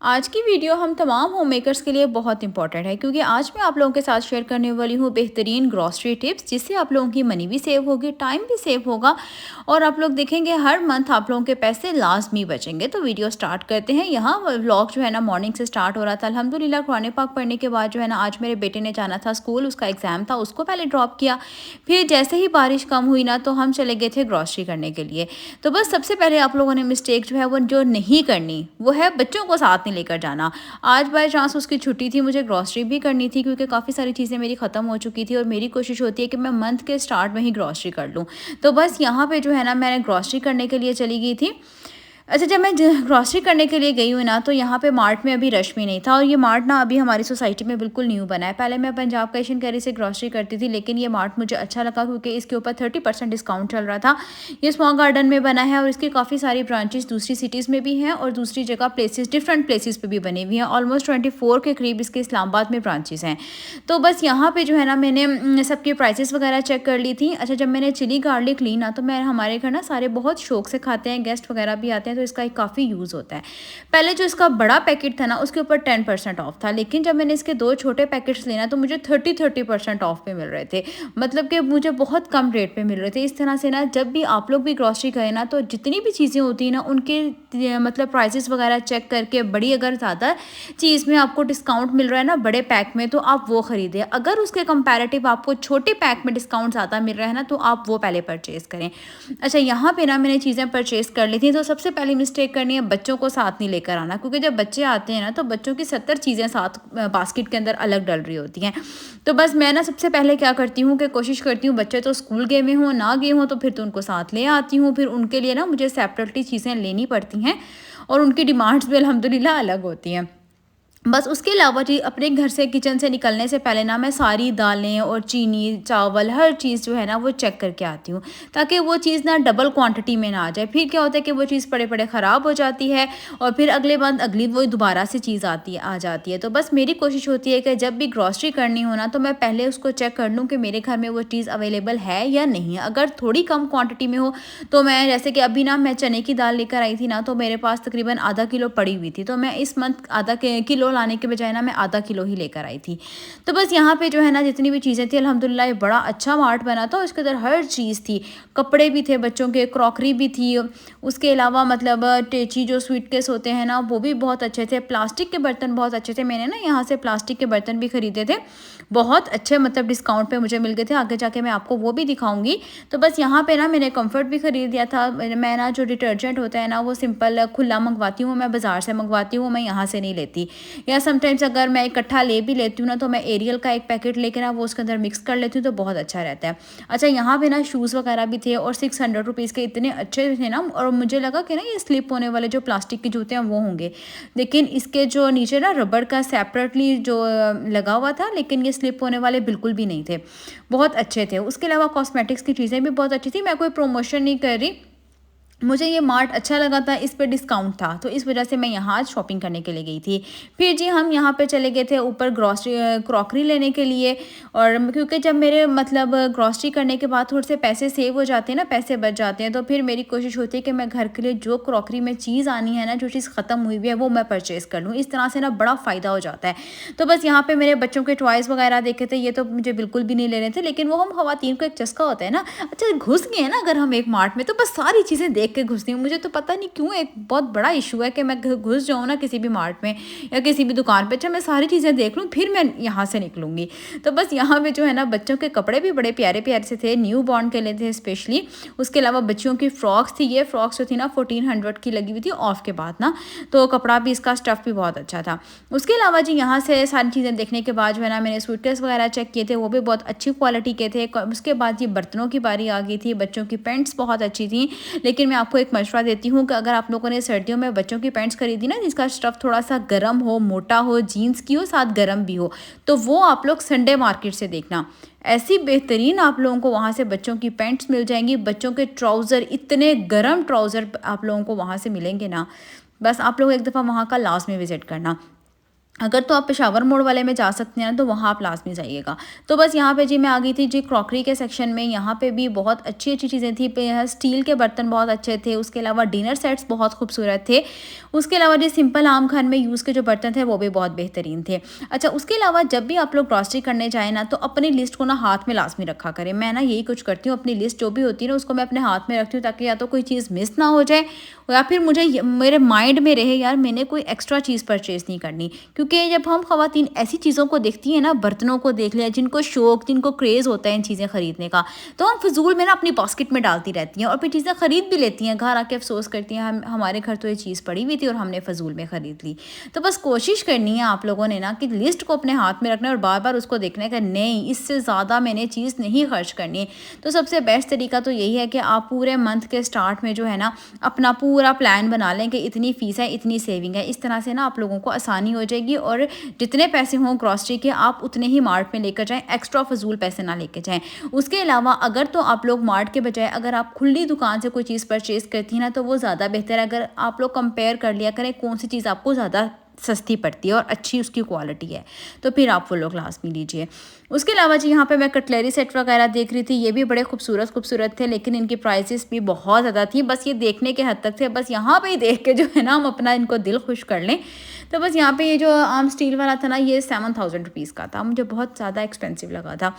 आज की वीडियो हम तमाम होम मेकर्स के लिए बहुत इंपॉर्टेंट है क्योंकि आज मैं आप लोगों के साथ शेयर करने वाली हूँ बेहतरीन ग्रॉसरी टिप्स जिससे आप लोगों की मनी भी सेव होगी, टाइम भी सेव होगा और आप लोग देखेंगे हर मंथ आप लोगों के पैसे लाजमी बचेंगे। तो वीडियो स्टार्ट करते हैं। यहाँ व्लॉग जो है ना मॉर्निंग से स्टार्ट हो रहा था। अल्हम्दुलिल्लाह कुरान पाक पढ़ने के बाद जो है ना आज मेरे बेटे ने जाना था स्कूल, उसका एग्ज़ाम था, उसको पहले ड्रॉप किया। फिर जैसे ही बारिश कम हुई ना तो हम चले गए थे ग्रॉसरी करने के लिए। तो बस सबसे पहले आप लोगों ने मिस्टेक जो है वो जो नहीं करनी वो है बच्चों को साथ नहीं लेकर जाना। आज बाय चांस उसकी छुट्टी थी, मुझे ग्रॉसरी भी करनी थी क्योंकि काफ़ी सारी चीज़ें मेरी ख़त्म हो चुकी थी और मेरी कोशिश होती है कि मैं मंथ के स्टार्ट में ही ग्रॉसरी कर लूँ। तो बस यहाँ पे जो है ना मैंने ग्रॉसरी करने के लिए चली गई थी। अच्छा, जब मैं ग्रॉसरी करने के लिए गई हूँ ना तो यहाँ पे मार्ट में अभी रश भी नहीं था और ये मार्ट ना अभी हमारी सोसाइटी में बिल्कुल न्यू बना है। पहले मैं पंजाब कैश एंड कैरी से ग्रॉसरी करती थी लेकिन ये मार्ट मुझे अच्छा लगा क्योंकि इसके ऊपर 30% डिस्काउंट चल रहा था। ये स्मॉल गार्डन में बना है और इसकी काफ़ी सारी ब्रांचेस दूसरी सिटीज़ में भी हैं और दूसरी जगह प्लेसेस डिफरेंट प्लेसेस पे भी बनी हुई हैं। ऑलमोस्ट 24 के करीब इसके इस्लामाबाद में ब्रांचेस हैं। तो बस यहाँ पे जो है ना मैंने सबकी प्राइसेस वगैरह चेक कर ली थी। अच्छा, जब मैंने चिली गार्लिक ली ना तो मैं हमारे घर ना सारे बहुत शौक से खाते हैं, गेस्ट वगैरह भी आते हैं, तो इसका एक काफ़ी यूज़ होता है। पहले जो इसका बड़ा पैकेट था ना उसके ऊपर 10% ऑफ था, लेकिन जब मैंने इसके 2 छोटे पैकेट्स लेना तो मुझे 30% ऑफ पे मिल रहे थे। मतलब कि मुझे बहुत कम रेट पे मिल रहे थे। इस तरह से ना जब भी आप लोग भी ग्रॉसरी करें ना तो जितनी भी चीज़ें होती हैं ना उनके मतलब प्राइसेस वगैरह चेक करके बड़ी अगर ज़्यादा चीज़ में आपको डिस्काउंट मिल रहा है ना बड़े पैक में तो आप वो खरीदें। अगर उसके कंपैरेटिव आपको छोटे पैक में डिस्काउंट ज़्यादा मिल रहा है ना तो आप वो पहले परचेज़ करें। अच्छा, यहाँ पे ना मैंने चीज़ें परचेज़ कर ली थी। तो सबसे पहली मिस्टेक करनी है बच्चों को साथ नहीं लेकर आना क्योंकि जब बच्चे आते हैं ना तो बच्चों की 70 चीज़ें साथ बास्केट के अंदर अलग डल रही होती हैं। तो बस मैं ना सबसे पहले क्या करती हूँ कि कोशिश करती हूँ बच्चे तो स्कूल गए हुए हों ना गए हों तो फिर तो उनको साथ ले आती हूँ। फिर उनके लिए ना मुझे सेपरेटली चीज़ें लेनी पड़ती हैं और उनकी डिमांड्स भी अल्हम्दुलिल्लाह अलग होती हैं। बस उसके अलावा जी अपने घर से किचन से निकलने से पहले ना मैं सारी दालें और चीनी, चावल, हर चीज़ जो है ना वो चेक करके आती हूँ ताकि वो चीज़ ना डबल क्वांटिटी में ना आ जाए। फिर क्या होता है कि वो चीज़ पड़े-पड़े ख़राब हो जाती है और फिर अगले मंथ अगली वो दोबारा से चीज़ आ जाती है। तो बस मेरी कोशिश होती है कि जब भी ग्रॉसरी करनी हो ना तो मैं पहले उसको चेक कर लूँ कि मेरे घर में वो चीज़ अवेलेबल है या नहीं है। अगर थोड़ी कम क्वांटिटी में हो तो मैं जैसे कि अभी ना मैं चने की दाल लेकर आई थी ना तो मेरे पास तकरीबन आधा किलो पड़ी हुई थी। तो मैं इस मंथ आधा किलो लाने के बजाय ना मैं आधा किलो ही लेकर आई थी। तो बस यहाँ पे जो है ना जितनी भी चीज़ें थी अल्हम्दुलिल्लाह ये बड़ा अच्छा मार्ट बना था और इसके अंदर हर चीज़ थी। कपड़े भी थे बच्चों के, क्रॉकरी भी थी। उसके अलावा मतलब टेची जो स्वीट केस होते हैं ना वो भी बहुत अच्छे थे। प्लास्टिक के बर्तन बहुत अच्छे थे। मैंने ना यहाँ से प्लास्टिक के बर्तन भी खरीदे थे। बहुत अच्छे मतलब डिस्काउंट पे मुझे मिल गए थे। आगे जाके मैं आपको वो भी दिखाऊँगी। तो बस यहाँ पे ना मैंने कम्फर्ट भी खरीद लिया था। मैं ना जो डिटर्जेंट होता है ना वो सिंपल खुला मंगवाती हूँ, मैं बाज़ार से मंगवाती हूँ, मैं यहाँ से नहीं लेती। या समटाइम्स अगर मैं इकट्ठा ले भी लेती हूँ ना तो मैं एरियल का एक पैकेट लेके ना वो उसके अंदर मिक्स कर लेती हूँ तो बहुत अच्छा रहता है। अच्छा, यहाँ पे ना शूज़ वगैरह भी थे और 600 रुपीज़ के इतने अच्छे थे ना और मुझे लगा कि ना ये स्लिप होने वाले जो प्लास्टिक के जूते हैं वो होंगे, लेकिन इसके जो नीचे ना रबड़ का सेपरेटली जो लगा हुआ था, लेकिन ये स्लिप होने वाले बिल्कुल भी नहीं थे। बहुत अच्छे थे। उसके अलावा कॉस्मेटिक्स की चीज़ें भी बहुत अच्छी थी। मैं कोई प्रमोशन नहीं कर रही, मुझे ये मार्ट अच्छा लगा था, इस पे डिस्काउंट था तो इस वजह से मैं यहाँ आज शॉपिंग करने के लिए गई थी। फिर जी हम यहाँ पे चले गए थे ऊपर ग्रॉसरी क्रॉकरी लेने के लिए। और क्योंकि जब मेरे मतलब ग्रॉसरी करने के बाद थोड़े से पैसे सेव हो जाते हैं ना, पैसे बच जाते हैं, तो फिर मेरी कोशिश होती है कि मैं घर के लिए जो क्रॉकरी में चीज़ आनी है ना, जो चीज़ ख़त्म हुई हुई है वो मैं परचेज़ कर लूँ। इस तरह से ना बड़ा फ़ायदा हो जाता है। तो बस यहाँ पे मेरे बच्चों के टॉयज़ वगैरह देखे थे, ये तो मुझे बिल्कुल भी नहीं लेने थे, लेकिन वो हम खवातीन को एक चस्का होता है ना, अच्छा घुस गए हैं ना अगर हम एक मार्ट में तो बस सारी चीज़ें देख के घुसती हूँ। मुझे तो पता नहीं क्यों एक बहुत बड़ा इशू है कि मैं घुस जाऊँ ना किसी भी मार्ट में या किसी भी दुकान पे, अच्छा मैं सारी चीज़ें देख लूँ फिर मैं यहाँ से निकलूँगी। तो बस यहाँ पे जो है ना बच्चों के कपड़े भी बड़े प्यारे प्यारे से थे, न्यू बॉर्न के लिए थे स्पेशली। उसके अलावा बच्चियों की फ्रॉक्स थी, ये फ्रॉक्स जो थी ना 1400 की लगी हुई थी ऑफ के बाद ना, तो कपड़ा भी इसका स्टफ़ भी बहुत अच्छा था। उसके अलावा जी यहाँ से सारी चीज़ें देखने के बाद जो है ना मैंने सूटकेस वगैरह चेक किए थे, वो भी बहुत अच्छी क्वालिटी के थे। उसके बाद ये बर्तनों की बारी आ गई थी। बच्चों की पैंट्स बहुत अच्छी थी, लेकिन मैं आपको एक मशवरा देती हूँ कि अगर आप लोगों ने सर्दियों में बच्चों की पैंट्स खरीदी ना जिसका स्टफ़ थोड़ा सा गर्म हो, मोटा हो, जीन्स की हो, साथ गर्म भी हो, तो वो आप लोग संडे मार्केट से देखना। ऐसी बेहतरीन आप लोगों को वहाँ से बच्चों की पैंट्स मिल जाएंगी। बच्चों के ट्राउज़र, इतने गर्म ट्राउज़र आप लोगों को वहाँ से मिलेंगे ना, बस आप लोग एक दफ़ा वहाँ का लास्ट में विज़िट करना। अगर तो आप पेशावर मोड़ वाले में जा सकते हैं ना, तो वहाँ आप लाज़मी जाइएगा। तो बस यहाँ पे जी मैं आ गई थी जी क्रॉकरी के सेक्शन में। यहाँ पे भी बहुत अच्छी-अच्छी चीज़ें थी। पे यहाँ स्टील के बर्तन बहुत अच्छे थे, उसके अलावा डिनर सेट्स बहुत खूबसूरत थे। उसके अलावा जी सिंपल आम घर में यूज़ के जो बर्तन थे वो भी बहुत बेहतरीन थे। अच्छा, उसके अलावा जब भी आप लोग ग्रॉसरी करने जाएँ ना, तो अपनी लिस्ट को ना हाथ में लाज़मी रखा करें। मैं ना यही कुछ करती हूँ, अपनी लिस्ट जो भी होती है ना उसको मैं अपने हाथ में रखती हूँ, ताकि या तो कोई चीज़ मिस ना हो जाए या फिर मुझे मेरे माइंड में रहे यार मैंने कोई एक्स्ट्रा चीज़ परचेज़ नहीं करनी। क्योंकि जब हम ख़वातीन ऐसी चीज़ों को देखती हैं ना, बर्तनों को देख लिया, जिनको शौक, जिनको क्रेज़ होता है इन चीज़ें खरीदने का, तो हम फ़िज़ूल में ना अपनी पॉकेट में डालती रहती हैं और फिर चीज़ें खरीद भी लेती हैं। घर आके अफ़सोस करती हैं, हम हमारे घर तो ये चीज़ पड़ी हुई थी और हमने फ़िज़ूल में खरीद ली। तो बस कोशिश करनी है आप लोगों ने ना कि लिस्ट को अपने हाथ में रखना है और बार-बार उसको देखना है कि नहीं, इससे ज़्यादा मैंने चीज़ नहीं खर्च करनी। तो सबसे बेस्ट तरीका तो यही है कि आप पूरे मंथ के स्टार्ट में जो है ना, अपना पूरा प्लान बना लें कि इतनी फ़ीस है, इतनी सेविंग है। इस तरह से ना आप लोगों को आसानी हो जाएगी और जितने पैसे हों ग्रॉसरी के, आप उतने ही मार्ट में लेकर जाएँ, एक्स्ट्रा फ़िज़ूल पैसे ना लेके जाएँ। उसके अलावा अगर तो आप लोग मार्ट के बजाय अगर आप खुली दुकान से कोई चीज़ परचेज़ करती हैं ना, तो वो ज़्यादा बेहतर है। अगर आप लोग कंपेयर कर लिया करें कौन-सी चीज़ आपको ज़्यादा सस्ती पड़ती है और अच्छी उसकी क्वालिटी है, तो फिर आप वो लोग लाज़मी लीजिए। उसके अलावा जी यहाँ पे मैं कटलरी सेट वगैरह देख रही थी, ये भी बड़े खूबसूरत-खूबसूरत थे, लेकिन इनकी प्राइसेस भी बहुत ज़्यादा थी। बस ये देखने के हद तक थे, बस यहाँ पे ही देख के जो है ना हम अपना इनको दिल खुश कर लें। तो बस यहाँ पे ये जो आर्म स्टील वाला था ना, ये 7000 रुपीज़ का था, मुझे बहुत ज़्यादा एक्सपेंसिव लगा था।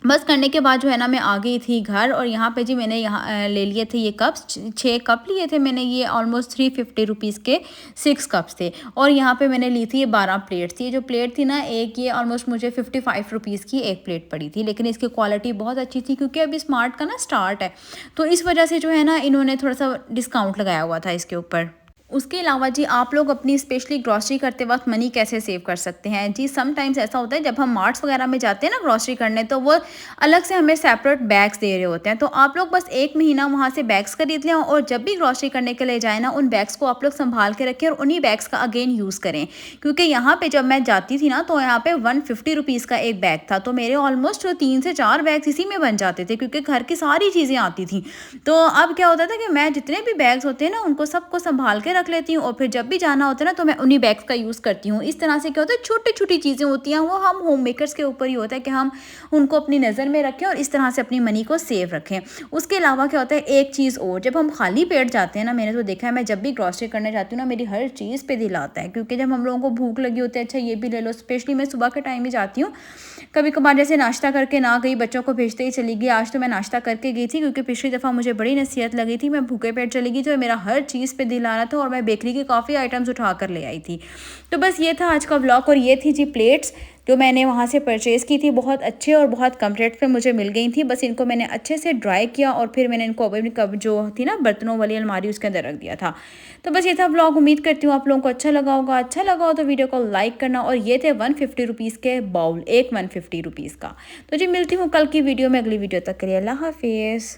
बस करने के बाद जो है ना मैं आ गई थी घर और यहाँ पे जी मैंने यहाँ ले लिए थे ये कप्स, 6 कप लिए थे मैंने। ये ऑलमोस्ट 350 रुपीज़ के 6 कप्स थे। और यहाँ पे मैंने ली थी ये 12 प्लेट्स थी। ये जो प्लेट थी ना एक, ये ऑलमोस्ट मुझे 55 रुपीज़ की एक प्लेट पड़ी थी, लेकिन इसकी क्वालिटी बहुत अच्छी थी क्योंकि अभी स्मार्ट का ना स्टार्ट है, तो इस वजह से जो है ना इन्होंने थोड़ा सा डिस्काउंट लगाया हुआ था इसके ऊपर। उसके अलावा जी आप लोग अपनी स्पेशली ग्रॉसरी करते वक्त मनी कैसे सेव कर सकते हैं जी। समटाइम्स ऐसा होता है जब हम मार्ट्स वगैरह में जाते हैं ना ग्रॉसरी करने, तो वो अलग से हमें सेपरेट बैग्स दे रहे होते हैं। तो आप लोग बस 1 महीना वहाँ से बैग्स खरीद लें और जब भी ग्रॉसरी करने के लिए जाए ना, उन बैग्स को आप लोग संभाल के रखें और उन्हीं बैग्स का अगेन यूज़ करें। क्योंकि यहाँ पे जब मैं जाती थी ना, तो यहाँ पे 150 रुपीज़ का एक बैग था, तो मेरे ऑलमोस्ट 3 से 4 बैग्स इसी में बन जाते थे क्योंकि घर की सारी चीज़ें आती थी। तो अब क्या होता था कि मैं जितने भी बैग्स होते हैं ना उनको सबको संभाल के रख लेती हूँ और फिर जब भी जाना होता है ना, तो मैं उन्हीं बैग्स का यूज़ करती हूँ। इस तरह से क्या होता है, छोटी-छोटी चीज़ें होती हैं, वो हम होम मेकर्स के ऊपर ही होता है कि हम उनको अपनी नज़र में रखें और इस तरह से अपनी मनी को सेव रखें। उसके अलावा क्या होता है, एक चीज़ और, जब हम खाली पेट जाते हैं ना, मैंने तो देखा है मैं जब भी ग्रॉसरी करने जाती हूँ ना, मेरी हर चीज़ पे दिल आता है क्योंकि जब हम लोगों को भूख लगी होती है, अच्छा ये भी ले लो। स्पेशली मैं सुबह के टाइम में जाती हूँ, कभी कभार जैसे नाश्ता करके ना गई, बच्चों को भेजते ही चली गई। आज तो मैं नाश्ता करके गई थी क्योंकि पिछली दफ़ा मुझे बड़ी नसीहत लगी थी, मैं भूखे पेट चली गई, तो मेरा हर चीज़ पे दिल आ रहा था और मैं बेकरी के काफ़ी आइटम्स उठा कर ले आई थी। तो बस ये था आज का व्लॉग और ये थी जी प्लेट्स जो मैंने वहाँ से परचेज़ की थी। बहुत अच्छे और बहुत कम रेट पे मुझे मिल गई थी। बस इनको मैंने अच्छे से ड्राई किया और फिर मैंने इनको अपनी कप जो थी ना बर्तनों वाली अलमारी, उसके अंदर रख दिया था। तो बस ये था व्लॉग। उम्मीद करती हूँ आप लोगों को अच्छा लगा होगा। अच्छा लगा हो तो वीडियो को लाइक करना। और ये थे 150 रुपीज़ के बाउल, एक 150 रुपीज़ का। तो जी मिलती हूँ कल की वीडियो में, अगली वीडियो तक के लिए अल्लाह हाफिज़।